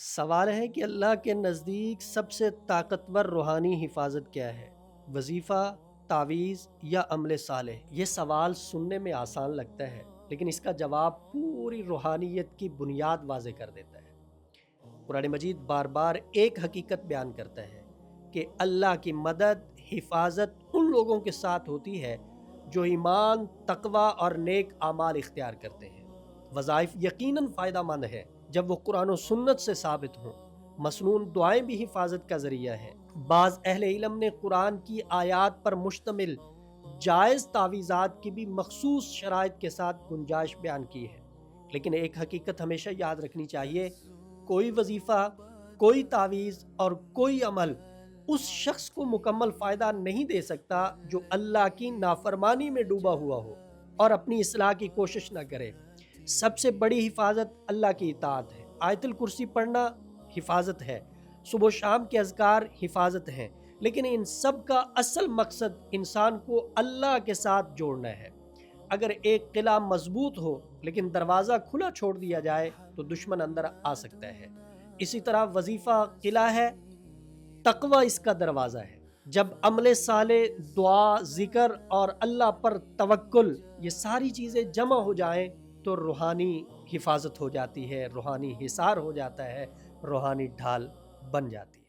سوال ہے کہ اللہ کے نزدیک سب سے طاقتور روحانی حفاظت کیا ہے؟ وظیفہ، تعویذ یا عمل صالح؟ یہ سوال سننے میں آسان لگتا ہے، لیکن اس کا جواب پوری روحانیت کی بنیاد واضح کر دیتا ہے۔ قرآن مجید بار بار ایک حقیقت بیان کرتا ہے کہ اللہ کی مدد، حفاظت ان لوگوں کے ساتھ ہوتی ہے جو ایمان، تقوی اور نیک اعمال اختیار کرتے ہیں۔ وظائف یقیناً فائدہ مند ہے جب وہ قرآن و سنت سے ثابت ہوں۔ مسنون دعائیں بھی حفاظت کا ذریعہ ہیں۔ بعض اہل علم نے قرآن کی آیات پر مشتمل جائز تعویذات کی بھی مخصوص شرائط کے ساتھ گنجائش بیان کی ہے، لیکن ایک حقیقت ہمیشہ یاد رکھنی چاہیے: کوئی وظیفہ، کوئی تعویذ اور کوئی عمل اس شخص کو مکمل فائدہ نہیں دے سکتا جو اللہ کی نافرمانی میں ڈوبا ہوا ہو اور اپنی اصلاح کی کوشش نہ کرے۔ سب سے بڑی حفاظت اللہ کی اطاعت ہے۔ آیت الکرسی پڑھنا حفاظت ہے، صبح و شام کے اذکار حفاظت ہیں، لیکن ان سب کا اصل مقصد انسان کو اللہ کے ساتھ جوڑنا ہے۔ اگر ایک قلعہ مضبوط ہو لیکن دروازہ کھلا چھوڑ دیا جائے تو دشمن اندر آ سکتا ہے۔ اسی طرح وظیفہ قلعہ ہے، تقوی اس کا دروازہ ہے۔ جب عمل صالح، دعا، ذکر اور اللہ پر توکل یہ ساری چیزیں جمع ہو جائیں تو روحانی حفاظت ہو جاتی ہے، روحانی حصار ہو جاتا ہے، روحانی ڈھال بن جاتی ہے۔